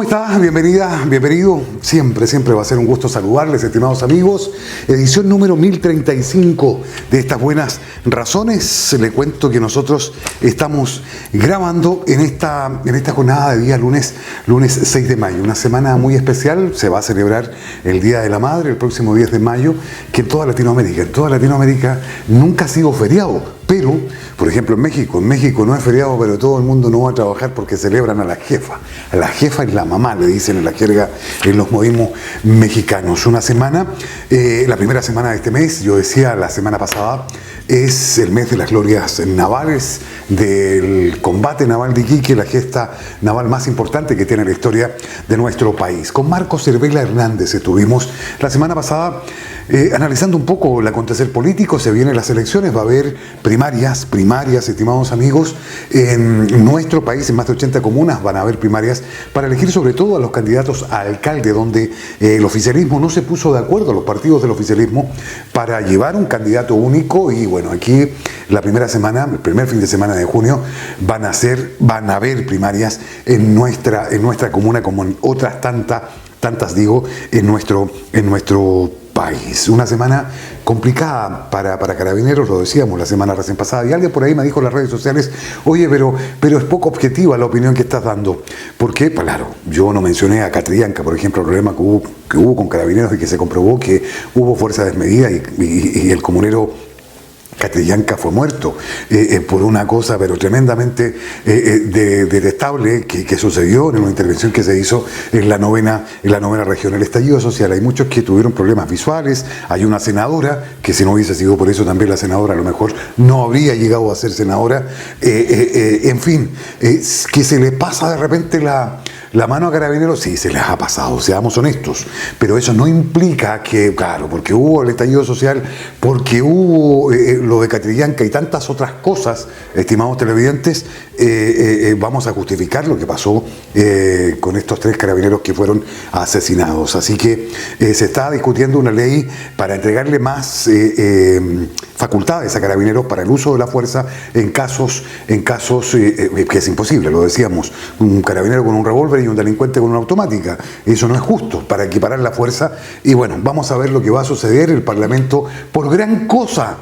¿Cómo está? Bienvenida, bienvenido. Siempre va a ser un gusto saludarles, estimados amigos. Edición número 1035 de Estas Buenas Razones. Le cuento que nosotros estamos grabando en esta jornada de día lunes 6 de mayo. Una semana muy especial. Se va a celebrar el Día de la Madre el próximo 10 de mayo, que en toda Latinoamérica nunca ha sido feriado. Pero, por ejemplo, en México no es feriado, pero todo el mundo no va a trabajar porque celebran a la jefa. A la jefa es la mamá, le dicen en la jerga, en los modismos mexicanos. Una semana, la primera semana de este mes, yo decía la semana pasada, es el mes de las glorias navales, del combate naval de Iquique, la gesta naval más importante que tiene la historia de nuestro país. Con Marcos Cervela Hernández estuvimos la semana pasada analizando un poco el acontecer político. Se vienen las elecciones, va a haber primarias, estimados amigos. En nuestro país, en más de 80 comunas, van a haber primarias para elegir sobre todo a los candidatos a alcalde, donde el oficialismo no se puso de acuerdo, los partidos del oficialismo, para llevar un candidato único. Y bueno, aquí la primera semana, el primer fin de semana de junio, van a haber primarias en nuestra comuna, como en otras tantas digo, en nuestro país. Una semana complicada para Carabineros, lo decíamos la semana recién pasada, y alguien por ahí me dijo en las redes sociales: oye, pero es poco objetiva la opinión que estás dando. ¿Por qué? Pues claro, yo no mencioné a Catrillanca, por ejemplo, el problema que hubo con Carabineros y que se comprobó que hubo fuerza desmedida y el comunero Catrillanca fue muerto por una cosa pero tremendamente detestable que sucedió en una intervención que se hizo en la novena región. El estallido social, hay muchos que tuvieron problemas visuales. Hay una senadora que, si no hubiese sido por eso, también la senadora a lo mejor no habría llegado a ser senadora. En fin, que se le pasa de repente la mano a Carabineros, sí, se les ha pasado, seamos honestos, pero eso no implica que, claro, porque hubo el estallido social, porque hubo lo de Catrillanca y tantas otras cosas, estimados televidentes, vamos a justificar lo que pasó con estos 3 carabineros que fueron asesinados. Así que se está discutiendo una ley para entregarle más facultades a Carabineros para el uso de la fuerza en casos que es imposible, lo decíamos, un carabinero con un revólver y un delincuente con una automática. Eso no es justo para equiparar la fuerza. Y bueno, vamos a ver lo que va a suceder. El Parlamento, por gran cosa,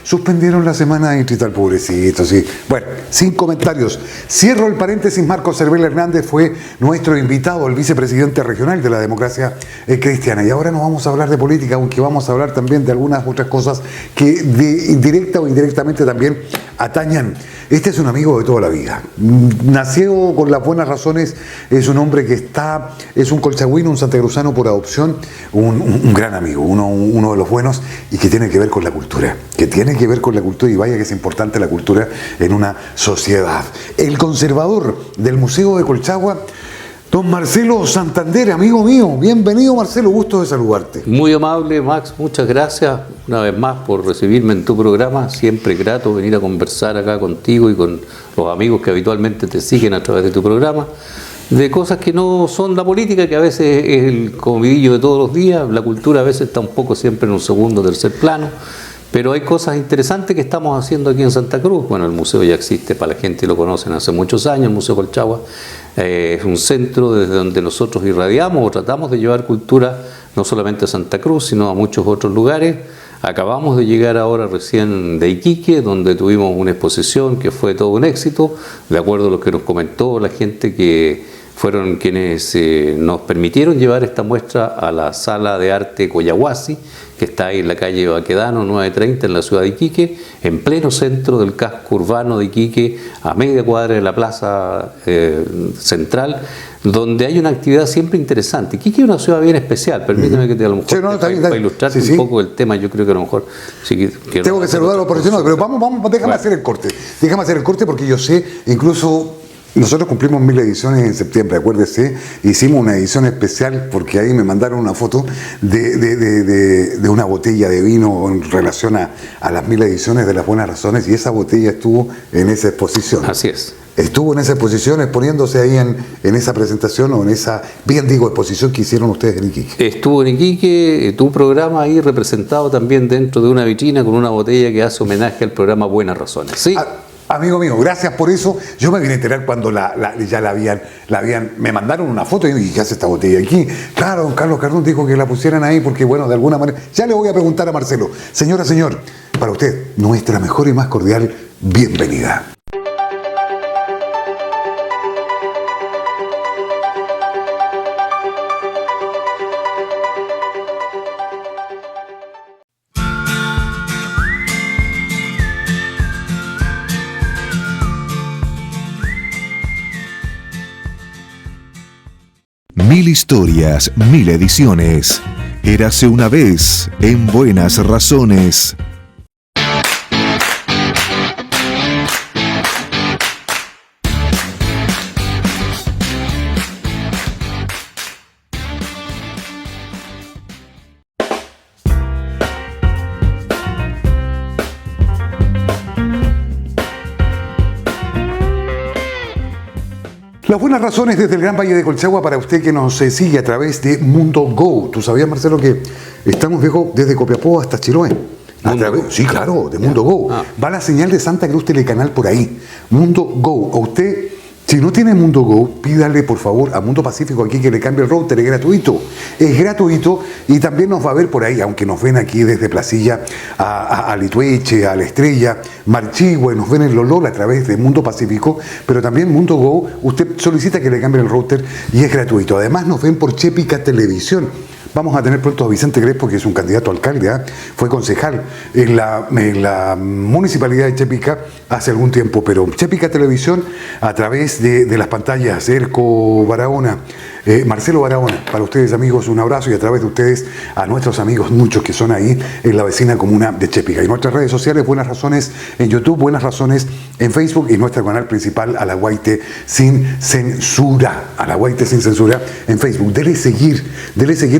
suspendieron la semana de distrital, pobrecito, sí. Bueno, sin comentarios. Cierro el paréntesis. Marcos Cervela Hernández fue nuestro invitado, el vicepresidente regional de la Democracia Cristiana. Y ahora no vamos a hablar de política, aunque vamos a hablar también de algunas otras cosas que directa o indirectamente también atañan. Este es un amigo de toda la vida. Nació con las buenas razones, es un hombre que es un colchagüino, un santacruzano por adopción, un gran amigo, uno de los buenos, y que tiene que ver con la cultura, y vaya que es importante la cultura en una sociedad. El conservador del Museo de Colchagua, don Marcelo Santander, amigo mío. Bienvenido, Marcelo, gusto de saludarte. Muy amable, Max, muchas gracias una vez más por recibirme en tu programa. Siempre grato venir a conversar acá contigo y con los amigos que habitualmente te siguen a través de tu programa, de cosas que no son la política, que a veces es el comidillo de todos los días. La cultura a veces está un poco siempre en un segundo o tercer plano, pero hay cosas interesantes que estamos haciendo aquí en Santa Cruz. Bueno, el museo ya existe, para la gente que lo conocen hace muchos años. El Museo Colchagua es un centro desde donde nosotros irradiamos o tratamos de llevar cultura no solamente a Santa Cruz, sino a muchos otros lugares. Acabamos de llegar ahora recién de Iquique, donde tuvimos una exposición que fue todo un éxito, de acuerdo a lo que nos comentó la gente que fueron quienes nos permitieron llevar esta muestra a la Sala de Arte Coyahuasi, que está ahí en la calle Baquedano 930 en la ciudad de Iquique, en pleno centro del casco urbano de Iquique, a media cuadra de la plaza central, donde hay una actividad siempre interesante. Iquique es una ciudad bien especial, permíteme que te a lo mejor, sí, no, para ilustrarte un poco el tema. Yo creo que a lo mejor tengo que saludar a los profesionales, pero vamos, déjame hacer el corte porque yo sé, incluso nosotros cumplimos 1000 ediciones en septiembre, acuérdese, hicimos una edición especial porque ahí me mandaron una foto de una botella de vino en relación a las 1000 ediciones de Las Buenas Razones, y esa botella estuvo en esa exposición. Así es. Estuvo en esa exposición, exponiéndose ahí en esa presentación, o en esa, exposición que hicieron ustedes en Iquique. Estuvo en Iquique, tu programa ahí representado también dentro de una vitrina con una botella que hace homenaje al programa Buenas Razones. Sí. amigo mío, gracias por eso. Yo me vine a enterar cuando ya la habían, me mandaron una foto y yo dije, ¿qué hace esta botella aquí? Claro, don Carlos Cardón dijo que la pusieran ahí porque, bueno, de alguna manera, ya le voy a preguntar a Marcelo. Señora, señor, para usted, nuestra mejor y más cordial bienvenida. Mil historias, mil ediciones. Érase una vez, en Buenas Razones. Las buenas razones desde el Gran Valle de Colchagua para usted que nos sigue a través de Mundo Go. ¿Tú sabías, Marcelo, que estamos, viejo, desde Copiapó hasta Chiloé? Sí, claro, de Mundo Go. Va la señal de Santa Cruz Telecanal por ahí. Mundo Go. A usted, si no tiene Mundo Go, pídale por favor a Mundo Pacífico aquí que le cambie el router. Es gratuito. Es gratuito y también nos va a ver por ahí, aunque nos ven aquí desde Placilla a Litueche, a La Estrella, Marchigüe, nos ven en Lolol a través de Mundo Pacífico, pero también Mundo Go, usted solicita que le cambie el router y es gratuito. Además nos ven por Chepica Televisión. Vamos a tener pronto a Vicente Crespo, que es un candidato a alcalde, fue concejal en la municipalidad de Chepica hace algún tiempo, pero Chepica Televisión a través de las pantallas, Erco Barahona, Marcelo Barahona, para ustedes amigos un abrazo y a través de ustedes a nuestros amigos, muchos que son ahí en la vecina comuna de Chepica. Y nuestras redes sociales, Buenas Razones en YouTube, Buenas Razones en Facebook y nuestro canal principal Alaguaite Sin Censura, Alaguaite Sin Censura en Facebook. Dele seguir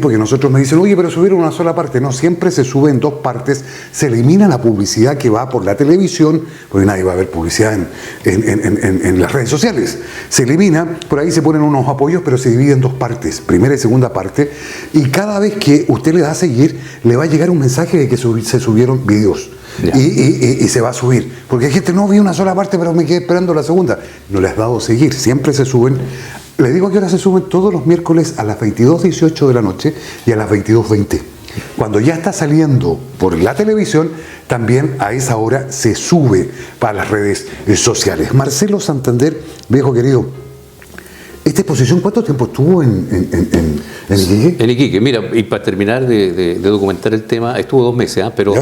porque nosotros me dicen, oye, pero subieron una sola parte. No, siempre se sube en dos partes, se elimina la publicidad que va por la televisión, porque nadie va a ver publicidad en las redes sociales. Se elimina, por ahí se ponen unos apoyos, pero se divide en dos partes, primera y segunda parte, y cada vez que usted le da a seguir, le va a llegar un mensaje de que se subieron videos. Y se va a subir, porque hay gente, no vi una sola parte, pero me quedé esperando la segunda. No le has dado a seguir, siempre se suben. Le digo que ahora se suben todos los miércoles a las 22:18 de la noche y a las 22:20. Cuando ya está saliendo por la televisión, también a esa hora se sube para las redes sociales. Marcelo Santander, viejo querido, ¿esta exposición cuánto tiempo estuvo en Iquique? En Iquique, mira, y para terminar de documentar el tema, estuvo 2 meses, pero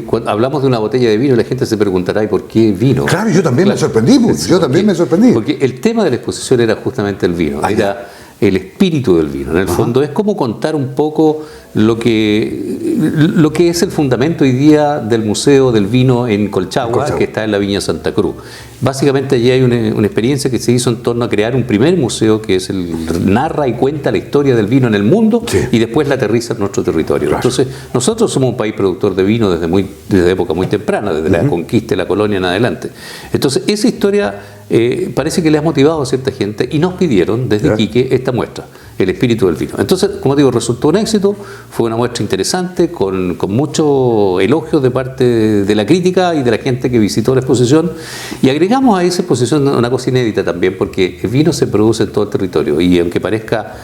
cuando hablamos de una botella de vino, la gente se preguntará, ¿y por qué vino? Claro, yo también me sorprendí, me sorprendí. Porque el tema de la exposición era justamente el vino, era el espíritu del vino. En el fondo es como contar un poco lo que es el fundamento hoy día del Museo del Vino en Colchagua, que está en la Viña Santa Cruz. Básicamente allí hay una experiencia que se hizo en torno a crear un primer museo que es narra y cuenta la historia del vino en el mundo y después la aterriza en nuestro territorio. Claro. Entonces, nosotros somos un país productor de vino desde época muy temprana, desde la conquista de la colonia en adelante. Entonces, esa historia parece que le ha motivado a cierta gente y nos pidieron desde Iquique esta muestra, el espíritu del vino. Entonces, como digo, resultó un éxito, fue una muestra interesante, con muchos elogios de parte de la crítica y de la gente que visitó la exposición, y agregamos a esa exposición una cosa inédita también, porque el vino se produce en todo el territorio, y aunque parezca,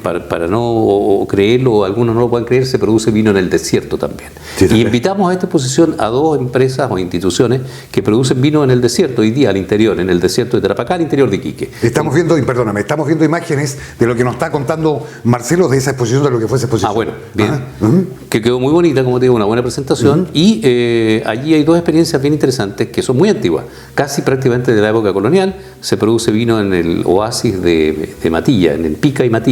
para no creerlo, o algunos no lo puedan creer, se produce vino en el desierto también. Y invitamos a esta exposición a 2 empresas o instituciones que producen vino en el desierto, hoy día al interior, en el desierto de Tarapacá, al interior de Iquique. Estamos viendo imágenes de lo que nos está contando Marcelo de esa exposición, de lo que fue esa exposición. Bueno, bien. Que quedó muy bonita, como te digo, una buena presentación. Y allí hay 2 experiencias bien interesantes que son muy antiguas, casi prácticamente de la época colonial. Se produce vino en el oasis de Matilla, en el Pica y Matilla,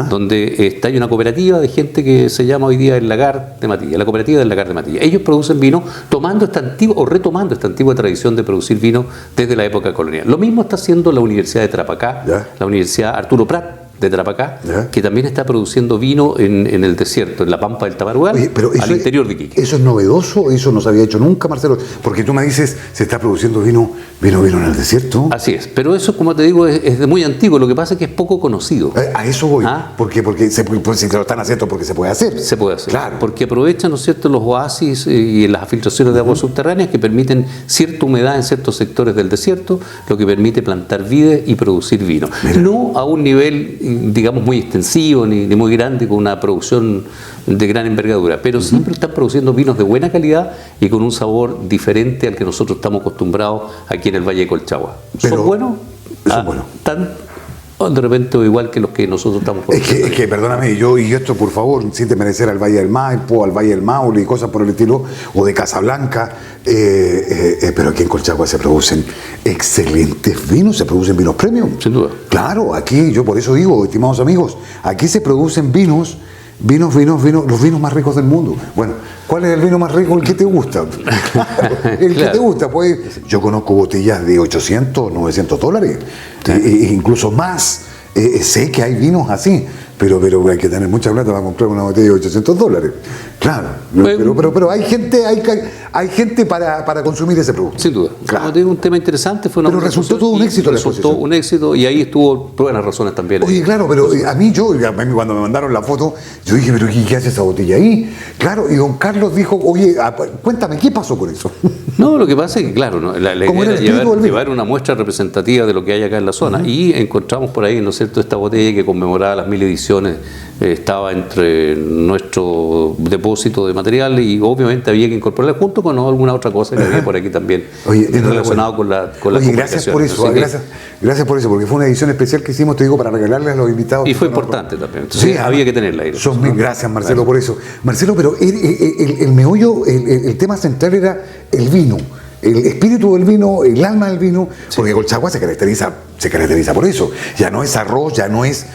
donde hay una cooperativa de gente que se llama hoy día el Lagar de Matilla, la cooperativa del Lagar de Matilla. Ellos producen vino retomando esta antigua tradición de producir vino desde la época colonial. Lo mismo está haciendo la Universidad de Tarapacá, la Universidad Arturo Prat, de Tarapacá, ¿Ya? que también está produciendo vino en el desierto, en la pampa del Tamarugal, Oye, pero al interior de Iquique. ¿Eso es novedoso? ¿Eso no se había hecho nunca, Marcelo? Porque tú me dices, se está produciendo vino en el desierto. Así es, pero eso, como te digo, es de muy antiguo. Lo que pasa es que es poco conocido. A eso voy. ¿Ah? Porque pues, si lo están haciendo porque se puede hacer. Se puede hacer, Claro. porque aprovechan, ¿no es cierto?, los oasis y las filtraciones de aguas subterráneas que permiten cierta humedad en ciertos sectores del desierto, lo que permite plantar vides y producir vino. Mira. No a un nivel, digamos, muy extensivo ni muy grande, con una producción de gran envergadura, pero siempre están produciendo vinos de buena calidad y con un sabor diferente al que nosotros estamos acostumbrados aquí en el Valle de Colchagua. Pero- ¿Son buenos? son buenos. De repente igual que los que nosotros estamos Es que, perdóname, y esto por favor, sin desmerecer al Valle del Maipo, al Valle del Maule y cosas por el estilo, o de Casablanca, pero aquí en Colchagua se producen excelentes vinos, se producen vinos premium. Sin duda. Claro, aquí, yo por eso digo, estimados amigos, aquí se producen vinos, los vinos más ricos del mundo. Bueno, ¿cuál es el vino más rico? El que te gusta. El que Claro. te gusta, pues. Yo conozco botellas de 800, 900 dólares, incluso más. Sé que hay vinos así, pero hay que tener mucha plata para comprar una botella de 800 dólares. Claro, pero hay gente para consumir ese producto. Sin duda. Claro. Como te digo, un tema interesante. Fue una Pero resultó todo un éxito la Resultó exposición. un éxito y ahí estuvo buenas razones también. Oye, claro, pero a mí cuando me mandaron la foto, yo dije, pero ¿qué hace esa botella ahí? Claro, y don Carlos dijo, oye, cuéntame, ¿qué pasó con eso? No, lo que pasa es que, claro, ¿no? la ¿Cómo idea era el era espíritu del vino? llevar una muestra representativa de lo que hay acá en la zona. Y encontramos por ahí, ¿no es cierto?, esta botella que conmemoraba las 1000 ediciones, estaba entre nuestro depósito de material y obviamente había que incorporarla junto con alguna otra cosa que había por aquí también. Oye, relacionado con la Oye, gracias por eso, comunicación. Así que- gracias por eso, porque fue una edición especial que hicimos, te digo, para regalarle a los invitados. Y fue importante también. Entonces, Sí, había que tenerla ahí. Son mil gracias, Marcelo, por eso. Marcelo, pero el meollo, el tema central era el vino. El espíritu del vino, el alma del vino, porque Colchagua se caracteriza por eso. Ya no es arroz, ya no es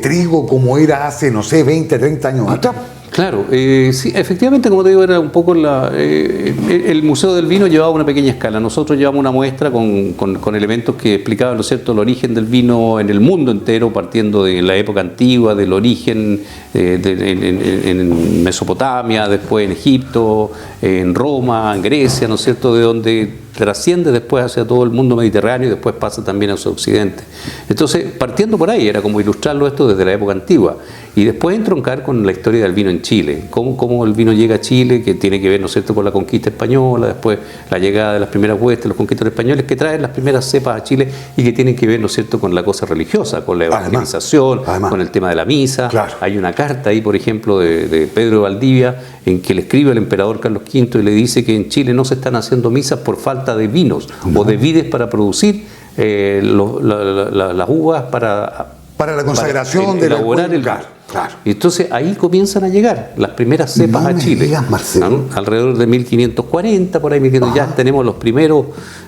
trigo como era hace, no sé, 20, 30 años atrás. Claro, sí, efectivamente, como te digo, era un poco el Museo del Vino llevaba una pequeña escala. Nosotros llevamos una muestra con elementos que explicaban, ¿no es cierto?, el origen del vino en el mundo entero, partiendo de la época antigua, del origen en Mesopotamia, después en Egipto, en Roma, en Grecia, ¿no es cierto?, de donde trasciende después hacia todo el mundo mediterráneo y después pasa también hacia Occidente. Entonces, partiendo por ahí, era como ilustrarlo esto desde la época antigua. Y después entroncar con la historia del vino en Chile, cómo el vino llega a Chile, que tiene que ver, ¿no es cierto?, con la conquista española, después la llegada de las primeras huestes, los conquistadores españoles, que traen las primeras cepas a Chile y que tienen que ver, ¿no es cierto?, con la cosa religiosa, con la evangelización, Además. con el tema de la misa. Claro. Hay una carta ahí, por ejemplo, de Pedro de Valdivia, en que le escribe al emperador Carlos V y le dice que en Chile no se están haciendo misas por falta de vinos o de vides para producir las uvas Para la consagración de la elaborar el claro, vino. claro. Y entonces ahí comienzan a llegar las primeras cepas No a me Chile. digas, Marcelo. ¿no? Alrededor de 1540, por ahí 1500, ya tenemos los primeros,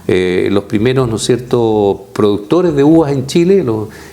¿no es cierto?, productores de uvas en Chile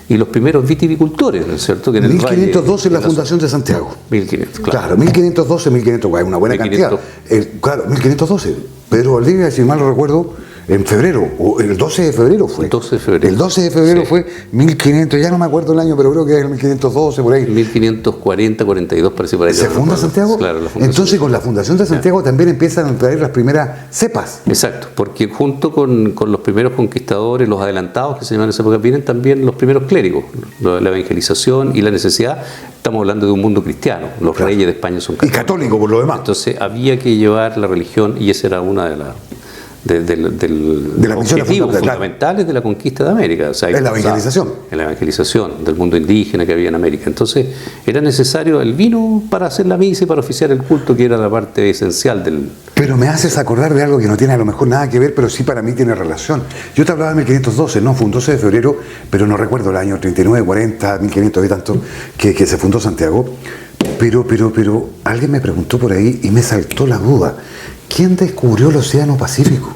y los primeros vitivicultores, ¿no es cierto?, que en el 1512 en la valle- Fundación de Santiago. 1500, claro. Claro, 1512, 1500, es una buena 1500. cantidad. Claro, 1512. Pedro Valdivia, si mal no recuerdo, en febrero, o el 12 de febrero fue. 12 de febrero. El 12 de febrero Sí. fue 1500, ya no me acuerdo el año, pero creo que es el 1512, por ahí. 1540, 42, parece por ahí. ¿Se no funda recuerdo. Santiago? Claro, la fundación. Entonces con la Fundación de Santiago también empiezan a traer las primeras cepas. Exacto, porque junto con los primeros conquistadores, los adelantados que se llaman en esa época, vienen también los primeros clérigos, la evangelización y la necesidad. Estamos hablando de un mundo cristiano, los reyes de España son Y católicos. católico por lo demás. Entonces había que llevar la religión y esa era una de las las misiones objetivos fundamentales. fundamentales de la conquista de América. O sea, Es la evangelización. En la evangelización del mundo indígena que había en América. Entonces era necesario el vino para hacer la misa y para oficiar el culto, que era la parte esencial del... Pero me haces acordar de algo que no tiene a lo mejor nada que ver, pero sí para mí tiene relación. Yo te hablaba de 1512, no, fue un 12 de febrero, pero no recuerdo el año 39, 40, 1500 y tanto, que se fundó Santiago. Pero alguien me preguntó por ahí y me saltó la duda. ¿Quién descubrió el Océano Pacífico?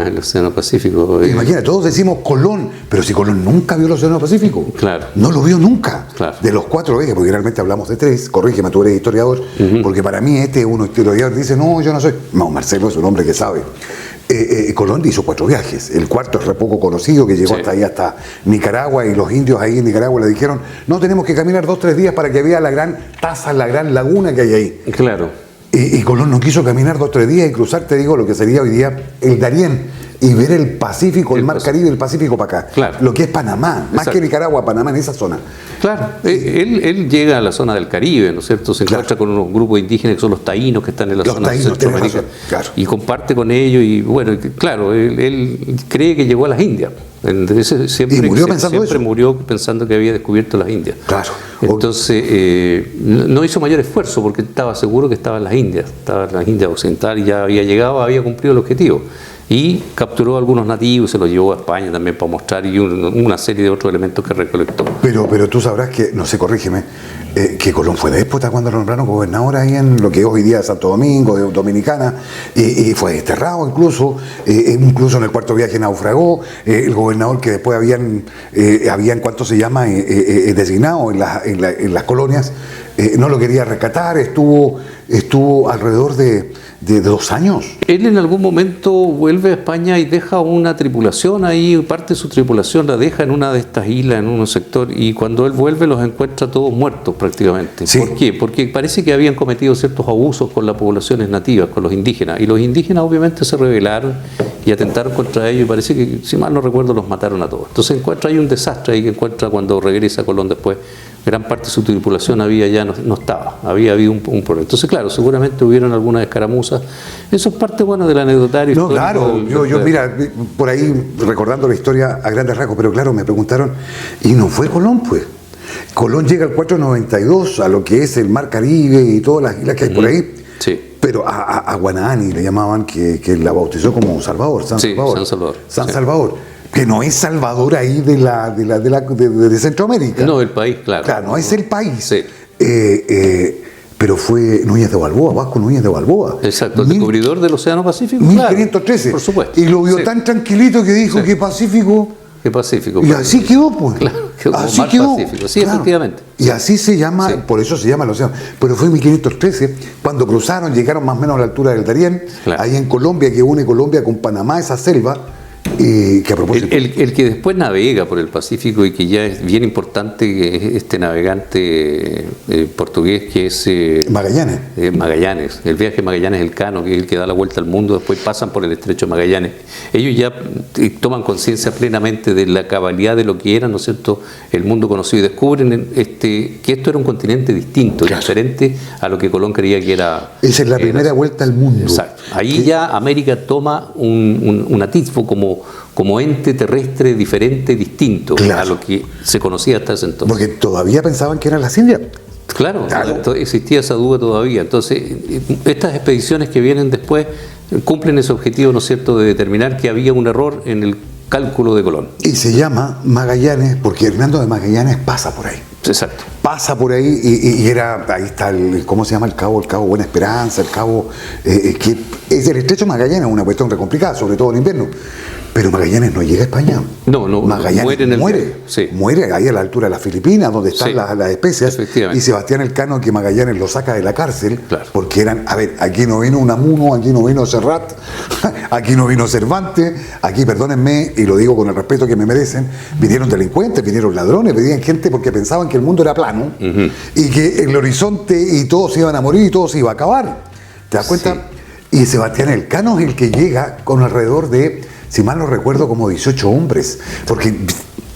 el Océano Pacífico. Imagina, todos decimos Colón, pero si Colón nunca vio el Océano Pacífico. Claro. No lo vio nunca. Claro. De los 4 ejes, porque realmente hablamos de 3, corrígeme, tú eres historiador, porque para mí uno historiador dice, no, yo no soy. No, Marcelo es un hombre que sabe. Colón hizo 4 viajes. El cuarto es re poco conocido, que llegó hasta ahí, hasta Nicaragua, y los indios ahí en Nicaragua le dijeron, no, tenemos que caminar 2-3 días para que vea la gran taza, la gran laguna que hay ahí. Claro. Y Colón no quiso caminar 2-3 días y cruzar, te digo, lo que sería hoy día el Darién, y ver el Pacífico, el Mar Caribe, el Pacífico para acá. Claro. Lo que es Panamá, más que Nicaragua, Panamá, en esa zona. Claro, él llega a la zona del Caribe, ¿no es cierto? Se encuentra con unos grupos indígenas que son los taínos, que están en la zona de Centroamérica, claro. Y comparte con ellos, y bueno, claro, él cree que llegó a las Indias. Siempre murió pensando que había descubierto las Indias. Claro. Entonces, no hizo mayor esfuerzo porque estaba seguro que estaba en las Indias Occidentales, y ya había llegado, había cumplido el objetivo. Y capturó a algunos nativos, se los llevó a España también para mostrar, y una serie de otros elementos que recolectó. Pero tú sabrás que, no sé, corrígeme, que Colón fue déspota cuando lo nombraron gobernador ahí en lo que hoy día es Santo Domingo, Dominicana, y fue desterrado incluso en el cuarto viaje naufragó. El gobernador que después habían ¿cuánto se llama? Designado en las colonias, no lo quería rescatar, estuvo alrededor de 2 años. Él en algún momento vuelve a España y deja una tripulación ahí, parte de su tripulación la deja en una de estas islas, en un sector, y cuando él vuelve los encuentra todos muertos prácticamente. Sí. ¿Por qué? Porque parece que habían cometido ciertos abusos con las poblaciones nativas, con los indígenas, y los indígenas obviamente se rebelaron y atentaron contra ellos, y parece que, si mal no recuerdo, los mataron a todos. Entonces encuentra ahí un desastre ahí que encuentra cuando regresa a Colón después. Gran parte de su tripulación no estaba, había habido un problema. Entonces, claro, seguramente hubieron algunas escaramuzas. Eso es parte, bueno, del anecdotario. No, claro, yo mira, por ahí recordando la historia a grandes rasgos, pero claro, me preguntaron, ¿y no fue Colón, pues? Colón llega al 492 a lo que es el Mar Caribe y todas las islas que hay por ahí. Sí. Pero a Guanahani le llamaban, que la bautizó como Salvador, San Salvador. Que no es Salvador ahí de Centroamérica. No, el país, claro. Claro, no es el país. Sí. Pero fue Núñez de Balboa, Vasco Núñez de Balboa. Exacto, el descubridor del Océano Pacífico. 1513. Claro, por supuesto. Y lo vio tan tranquilito que dijo que Pacífico. Que Pacífico. Y así quedó, pues. Claro, así quedó. Pacífico. Sí, claro. Efectivamente. Y así se llama, por eso se llama el océano. Pero fue en 1513, cuando cruzaron, llegaron más o menos a la altura del Darién, ahí en Colombia, que une Colombia con Panamá, esa selva. Que a propósito, el que después navega por el Pacífico y que ya es bien importante, que es este navegante portugués que es Magallanes. Magallanes, el viaje Magallanes-Elcano, que es el que da la vuelta al mundo, después pasan por el estrecho de Magallanes. Ellos ya toman conciencia plenamente de la cabalidad de lo que era, ¿no es cierto?, el mundo conocido, y descubren que esto era un continente distinto, diferente a lo que Colón creía que era. Esa es la primera vuelta al mundo. Exacto. Ahí ya América toma un atisbo como ente terrestre diferente, distinto a lo que se conocía hasta ese entonces. Porque todavía pensaban que eran las Indias. Claro. Existía esa duda todavía. Entonces, estas expediciones que vienen después cumplen ese objetivo, ¿no es cierto?, de determinar que había un error en el cálculo de Colón. Y se llama Magallanes porque Hernando de Magallanes pasa por ahí. Exacto. Pasa por ahí y ahí está ¿cómo se llama el cabo? El cabo Buena Esperanza, el cabo que es el estrecho de Magallanes, una cuestión re complicada, sobre todo en invierno. Pero Magallanes no llega a España. No, Magallanes muere ahí a la altura de las Filipinas, donde están las especias. Y Sebastián Elcano, que Magallanes lo saca de la cárcel, porque aquí no vino Unamuno, aquí no vino Serrat, aquí no vino Cervantes, aquí, perdónenme, y lo digo con el respeto que me merecen, vinieron delincuentes, vinieron ladrones, venían gente porque pensaban que el mundo era plano y que el horizonte y todos se iban a morir y todo se iba a acabar. ¿Te das cuenta? Y Sebastián Elcano es el que llega con alrededor de, si mal no recuerdo, como 18 hombres, porque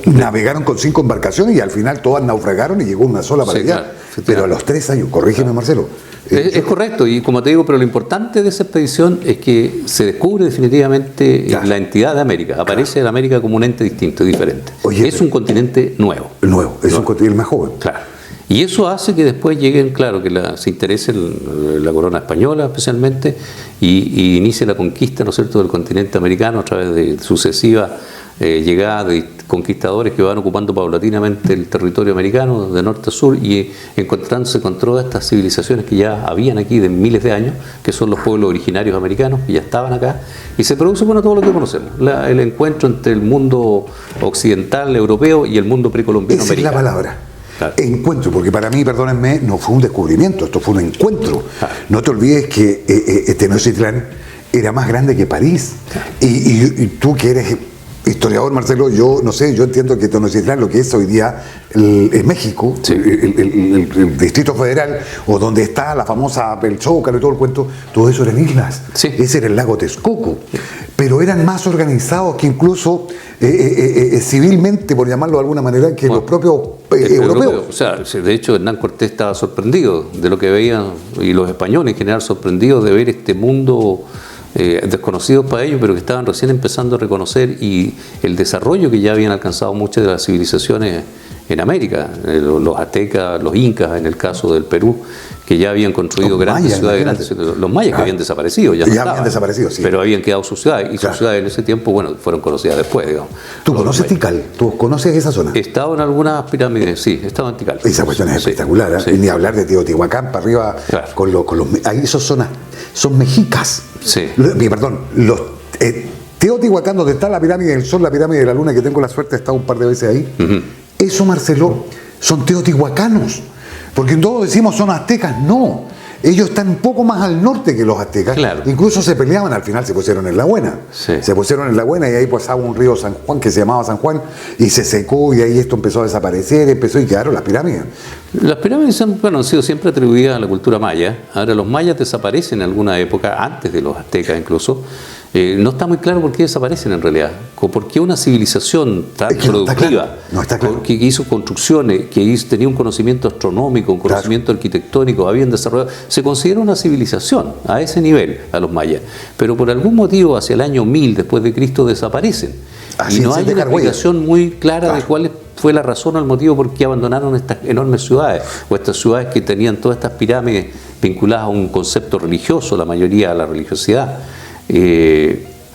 navegaron con 5 embarcaciones y al final todas naufragaron y llegó una sola para allá. Claro, pero a los 3 años, corrígeme Marcelo. Es correcto, y como te digo, pero lo importante de esa expedición es que se descubre definitivamente la entidad de América. Aparece la América como un ente distinto, diferente. Es un continente nuevo. Es un continente más joven. Claro. Y eso hace que después lleguen, claro, que se interese la corona española especialmente y inicie la conquista, ¿no es cierto?, del continente americano a través de sucesivas llegadas de conquistadores que van ocupando paulatinamente el territorio americano de norte a sur y encontrándose con todas estas civilizaciones que ya habían aquí de miles de años, que son los pueblos originarios americanos que ya estaban acá, y se produce, bueno, todo lo que conocemos, el encuentro entre el mundo occidental europeo y el mundo precolombino americano. Esa es la palabra. Claro. Encuentro, porque para mí, perdónenme, no fue un descubrimiento, esto fue un encuentro. Claro. No te olvides que Tenochtitlán era más grande que París. Y tú que eres historiador, Marcelo, yo no sé, yo entiendo que Tenochtitlán, lo que es hoy día el México, Sí. el Distrito Federal, o donde está la famosa El Zócalo y todo el cuento, todo eso eran islas. Sí. Ese era el lago Texcoco. Pero eran más organizados que incluso civilmente, por llamarlo de alguna manera, que los propios europeos. O sea, de hecho Hernán Cortés estaba sorprendido de lo que veían, y los españoles en general sorprendidos de ver este mundo desconocidos para ellos, pero que estaban recién empezando a reconocer, y el desarrollo que ya habían alcanzado muchas de las civilizaciones en América, los aztecas, los incas, en el caso del Perú, que ya habían construido Los grandes mayas, ciudades, imagínate. los mayas que habían desaparecido, ya no Ya habían estaban, desaparecido, sí. pero habían quedado sus ciudades, y Claro. sus ciudades en ese tiempo, bueno, fueron conocidas después, digamos. ¿Tú Los conoces mayas. Tikal? ¿Tú conoces esa zona? He estado en algunas pirámides, sí, he estado en Tikal. Esa cuestión es Sí, espectacular, ¿eh? sí. Y ni hablar de Teotihuacán para arriba, Claro. ahí esos son mexicas. Sí. Perdón, Teotihuacán, donde está la pirámide del Sol, la pirámide de la Luna, que tengo la suerte de estar un par de veces ahí, eso, Marcelo, son teotihuacanos. Porque todos decimos son aztecas, no. Ellos están un poco más al norte que los aztecas. Claro. Incluso se peleaban, al final se pusieron en la buena. Sí. Se pusieron en la buena y ahí pasaba un río San Juan que se llamaba San Juan y se secó y ahí esto empezó a desaparecer, y quedaron las pirámides. Las pirámides han sido siempre atribuidas a la cultura maya. Ahora, los mayas desaparecen en alguna época, antes de los aztecas incluso. No está muy claro por qué desaparecen en realidad. ¿Por qué una civilización tan Es que no está productiva, claro. No está claro. que hizo construcciones, tenía un conocimiento astronómico, un conocimiento arquitectónico, habían desarrollado, se considera una civilización a ese nivel a los mayas? Pero por algún motivo, hacia el año 1000 después de Cristo desaparecen. Así Y no sin hay una dejar huella. explicación muy clara Claro. de cuál fue la razón o el motivo por qué abandonaron estas enormes ciudades, o estas ciudades que tenían todas estas pirámides vinculadas a un concepto religioso, la mayoría a la religiosidad.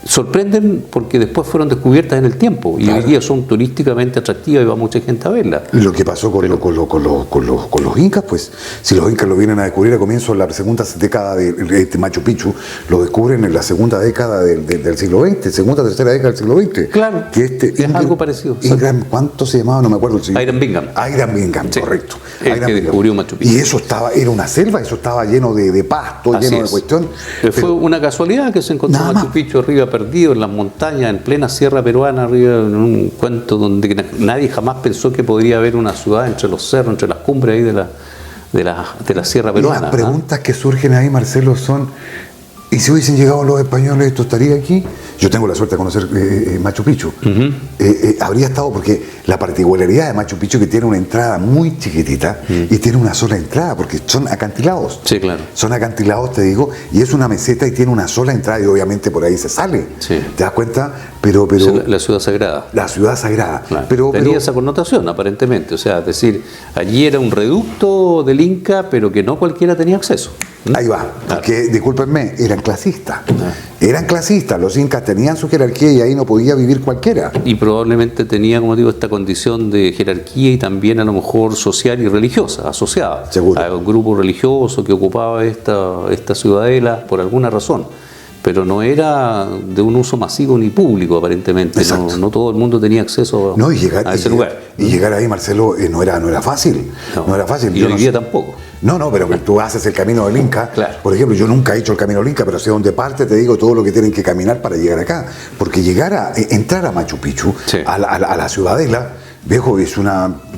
Sorprenden porque después fueron descubiertas en el tiempo, y Claro. hoy día son turísticamente atractivas y va mucha gente a verlas. Lo que pasó con los incas, pues, si los incas lo vienen a descubrir a comienzos de la segunda década de Machu Picchu, lo descubren en la segunda década del siglo XX, segunda, tercera década del siglo XX. Claro, es algo parecido. Ingram, ¿cuánto se llamaba? No me acuerdo el señor. Hiram Bingham. Hiram Bingham, Sí, correcto. el Hiram que Bingham. descubrió Machu Picchu. Y eso era una selva, eso estaba lleno de pasto, Así lleno de es. cuestión. Fue una casualidad que se encontró Nada Machu más. Picchu arriba, perdido en las montañas, en plena sierra peruana, arriba en un cuento donde nadie jamás pensó que podría haber una ciudad entre los cerros, entre las cumbres ahí de la sierra Y peruana. las preguntas que surgen ahí, Marcelo, son: ¿y si hubiesen llegado los españoles, esto estaría aquí? Yo tengo la suerte de conocer Machu Picchu. Habría estado, porque la particularidad de Machu Picchu es que tiene una entrada muy chiquitita y tiene una sola entrada, porque son acantilados. Sí, claro. Son acantilados, te digo, y es una meseta y tiene una sola entrada y obviamente por ahí se sale. Sí. ¿Te das cuenta? Pero Es la ciudad sagrada. la ciudad sagrada. Claro. Pero Tenía esa connotación, aparentemente. O sea, es decir, allí era un reducto del Inca, pero que no cualquiera tenía acceso. ahí va, porque, discúlpenme, eran clasistas. Eran clasistas, los incas tenían su jerarquía y ahí no podía vivir cualquiera. Y probablemente tenía, como digo, esta condición de jerarquía y también a lo mejor social y religiosa, asociada Seguro. a un grupo religioso que ocupaba esta ciudadela por alguna razón. Pero no era de un uso masivo ni público, aparentemente. Exacto. No todo el mundo tenía acceso No, y llegar, a ese lugar. Y llegar ahí, Marcelo, no era fácil. No era fácil. Y Yo hoy no día sé- tampoco. No, pero tú haces el camino del Inca. Claro. Por ejemplo, yo nunca he hecho el camino del Inca, pero sé dónde parte, te digo todo lo que tienen que caminar para llegar acá. Porque entrar a Machu Picchu, Sí. a la ciudadela, viejo, es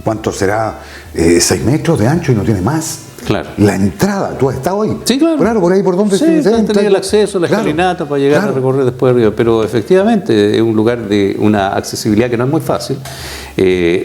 ¿cuánto será? 6 metros de ancho y no tiene más. Claro. La entrada, ¿tú has estado ahí? Sí, claro. Claro, por ahí por donde Sí, tenía el acceso, la escalinata para llegar a recorrer después arriba. Pero efectivamente es un lugar de una accesibilidad que no es muy fácil.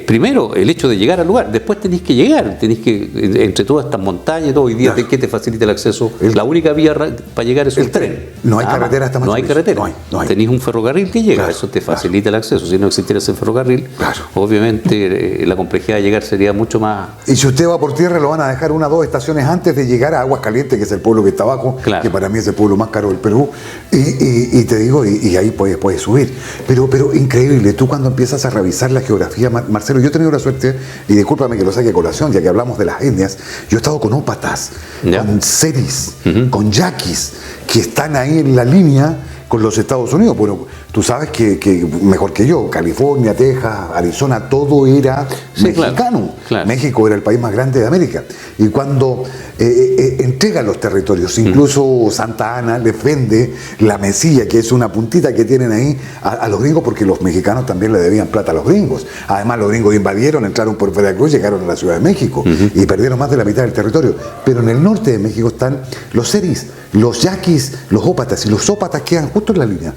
Primero, el hecho de llegar al lugar. Después tenéis que llegar, entre todas estas montañas y todo. Hoy día, Claro. ¿qué te facilita el acceso? La única vía para llegar es un tren. No hay Nada carretera más. hasta Machu No hay Picchu. carretera. No hay. Tenéis un ferrocarril que llega. Claro, Eso te claro. facilita el acceso. Si no existiera ese ferrocarril, Claro. obviamente la complejidad de llegar sería mucho más. Y si usted va por tierra, lo van a dejar 1 o 2 estaciones antes de llegar a Aguascalientes, que es el pueblo que está abajo, Claro. que para mí es el pueblo más caro del Perú. Y te digo, y ahí puedes subir. Pero increíble, tú cuando empiezas a revisar la geografía, Marcelo, yo he tenido la suerte, y discúlpame que lo saque a colación, ya que hablamos de las etnias, yo he estado con ópatas, Ya. con seris, con yaquis, que están ahí en la línea con los Estados Unidos. Bueno, tú sabes que mejor que yo, California, Texas, Arizona, todo era mexicano. Claro. México era el país más grande de América. Y cuando entrega los territorios, incluso Santa Ana les vende la Mesilla, que es una puntita que tienen ahí a los gringos, porque los mexicanos también le debían plata a los gringos. Además, los gringos invadieron, entraron por Veracruz, llegaron a la Ciudad de México y perdieron más de la mitad del territorio. Pero en el norte de México están los seris, los yaquis, los ópatas, y los ópatas quedan justo en la línea.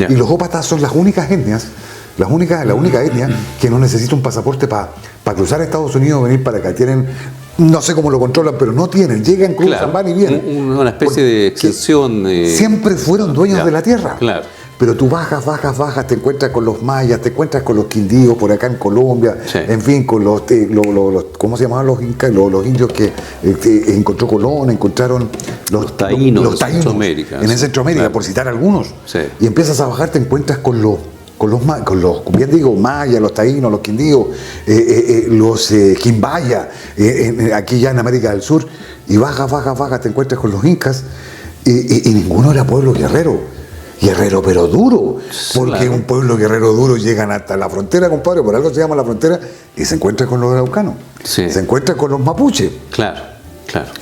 Y los ópatas son las únicas etnias, la única etnia que no necesita un pasaporte para cruzar a Estados Unidos o venir para acá. Tienen, no sé cómo lo controlan, pero no tienen, llegan, cruzan, van y vienen. Una especie de extensión. Siempre fueron dueños de la tierra. Claro. Pero tú bajas, te encuentras con los mayas, te encuentras con los quindíos por acá en Colombia, en fin, con los ¿cómo se llamaban los incas? Los indios que encontró Colón, encontraron los taínos en Centroamérica, claro, por citar algunos. Sí. Y empiezas a bajar, te encuentras con los, bien digo, mayas, los taínos, los quindíos, los quimbaya, aquí ya en América del Sur, y bajas, te encuentras con los incas, y ninguno era pueblo guerrero, pero duro, porque claro, un pueblo guerrero duro llegan hasta la frontera, compadre, por algo se llama la frontera, y se encuentra con los araucanos, se encuentra con los mapuches. Claro.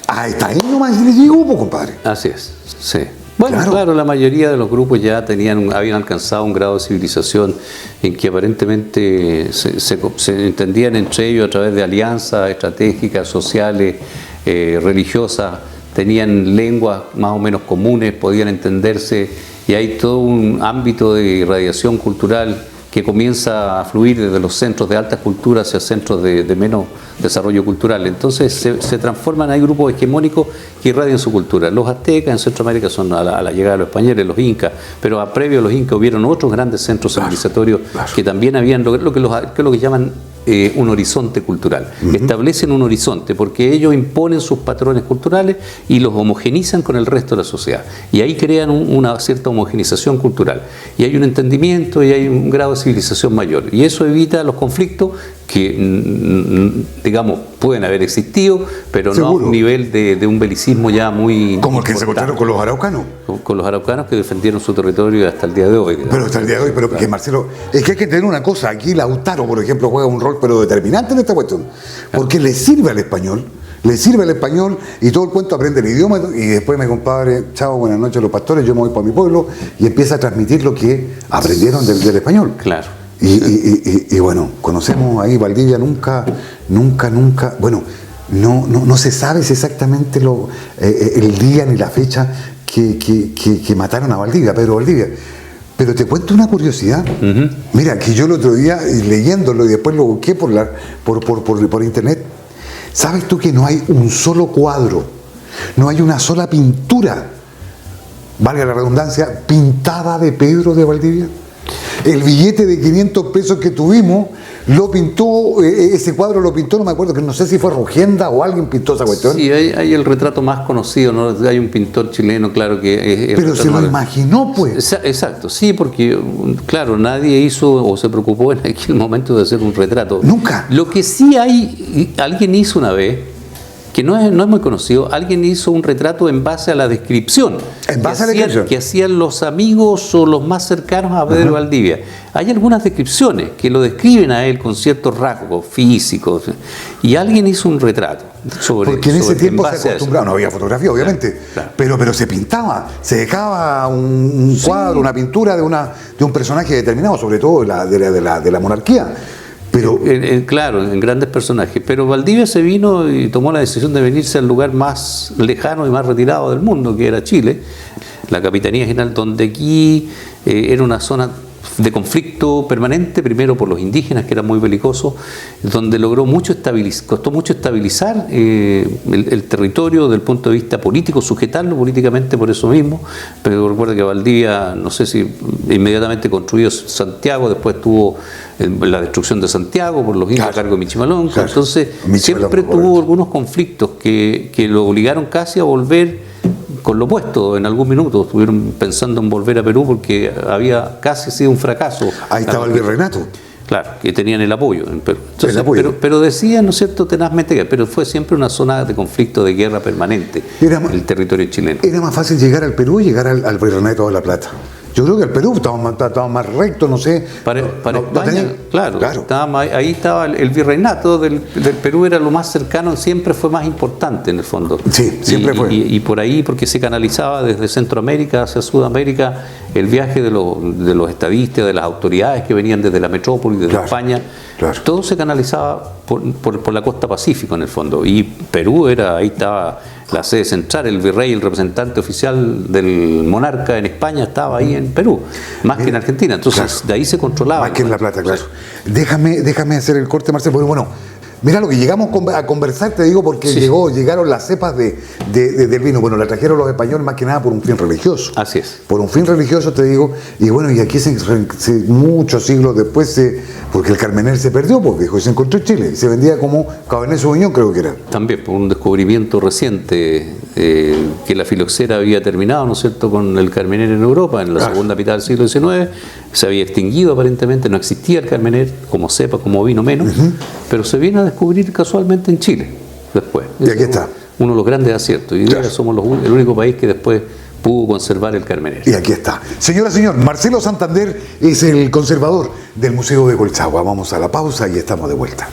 Hasta ahí nomás le llegó, compadre. Así es, sí. Bueno, claro, la mayoría de los grupos ya habían alcanzado un grado de civilización en que aparentemente se entendían entre ellos a través de alianzas estratégicas, sociales, religiosas, tenían lenguas más o menos comunes, podían entenderse, y hay todo un ámbito de irradiación cultural que comienza a fluir desde los centros de alta cultura hacia centros de menos desarrollo cultural. Entonces se transforman, hay grupos hegemónicos que irradian su cultura. Los aztecas en Centroamérica son a la llegada de los españoles, los incas, pero previo a los incas hubieron otros grandes centros civilizatorios que también habían lo que llaman un horizonte cultural. Establecen un horizonte porque ellos imponen sus patrones culturales y los homogenizan con el resto de la sociedad. Y ahí crean una cierta homogenización cultural. Y hay un entendimiento y hay un grado de civilización mayor. Y eso evita los conflictos que, digamos, pueden haber existido, pero no a un nivel de un belicismo ya muy... Como el que se encontraron con los araucanos. Con los araucanos que defendieron su territorio hasta el día de hoy. Pero hasta el día de hoy, pero claro, que Marcelo, es que hay que tener una cosa, aquí Lautaro, por ejemplo, juega un rol pero determinante en esta cuestión, porque le sirve al español y todo el cuento aprende el idioma, y después mi compadre, chao, buenas noches los pastores, yo me voy para mi pueblo, y empieza a transmitir lo que aprendieron del español. Claro. Y bueno, conocemos ahí Valdivia, nunca, bueno, no se sabe si exactamente el día ni la fecha que mataron a Valdivia, Pedro Valdivia. Pero te cuento una curiosidad. Mira, que yo el otro día, leyéndolo y después lo busqué por internet, ¿sabes tú que no hay un solo cuadro, no hay una sola pintura, valga la redundancia, pintada de Pedro de Valdivia? El billete de 500 pesos que tuvimos lo pintó, ese cuadro lo pintó, no me acuerdo, que no sé si fue Rogenda o alguien pintó esa cuestión. Sí, hay el retrato más conocido, ¿no? Hay un pintor chileno, claro, que... Pero se lo imaginó, pues. Exacto, sí, porque, claro, nadie hizo o se preocupó en aquel momento de hacer un retrato. Nunca. Lo que sí alguien hizo una vez, que no es muy conocido, alguien hizo un retrato en base a la descripción. Que hacían los amigos o los más cercanos a Pedro Valdivia. Hay algunas descripciones que lo describen a él con ciertos rasgos físicos, y alguien hizo un retrato porque en ese tiempo se acostumbraba, no había fotografía obviamente, claro. Pero se pintaba, se dejaba un cuadro, una pintura de un personaje determinado, sobre todo de la monarquía. Pero, claro, en grandes personajes. Pero Valdivia se vino y tomó la decisión de venirse al lugar más lejano y más retirado del mundo, que era Chile, la Capitanía General, donde aquí era una zona de conflicto permanente, primero por los indígenas, que eran muy belicosos, donde costó mucho estabilizar el territorio desde el punto de vista político, sujetarlo políticamente por eso mismo. Pero recuerda que Valdivia, no sé si inmediatamente construyó Santiago, después tuvo la destrucción de Santiago por los indios a cargo de Michimalonca. Entonces siempre tuvo algunos conflictos que lo obligaron casi a volver con lo opuesto. En algún minuto estuvieron pensando en volver a Perú porque había casi sido un fracaso. Ahí estaba el virreinato. Claro, que tenían el apoyo en Perú. Entonces, pero decían, ¿no es cierto?, tenazmente, pero fue siempre una zona de conflicto, de guerra permanente, el territorio chileno. Era más fácil llegar al Perú y llegar al virreinato de La Plata. Yo creo que el Perú estaba más recto, no sé. Para no España, tenía- claro. Ahí estaba el virreinato del Perú, era lo más cercano, siempre fue más importante en el fondo. Sí, siempre fue. Y por ahí, porque se canalizaba desde Centroamérica hacia Sudamérica el viaje de los estadistas, de las autoridades que venían desde la metrópoli, desde Claro, España. claro. Todo se canalizaba por la costa Pacífico en el fondo. Y Perú ahí estaba la sede central, el virrey, el representante oficial del monarca en España estaba ahí en Perú, más que en Argentina. Entonces, Claro. de ahí se controlaba. Más que en La Plata, claro. Déjame hacer el corte, Marcelo, porque bueno, mira lo que llegamos a conversar, te digo, porque Sí. llegaron las cepas del vino. Bueno, la trajeron los españoles más que nada por un fin religioso. Así es. Por un fin religioso, te digo, y bueno, y aquí muchos siglos después, porque el Carmener se perdió, porque se encontró en Chile, y se vendía como Cabernet Sauvignon, creo que era. También por un descubrimiento reciente, que la filoxera había terminado, ¿no es cierto?, con el Carmener en Europa, en la Claro. segunda mitad del siglo XIX, se había extinguido aparentemente, no existía el Carmener como cepa, como vino menos, pero se viene a descubrir casualmente en Chile, después. Y aquí está. Uno de los grandes aciertos, y hoy día Claro. somos el único país que después pudo conservar el Carmener. Y aquí está. Señora, señor, Marcelo Santander es el conservador del Museo de Colchagua. Vamos a la pausa y estamos de vuelta.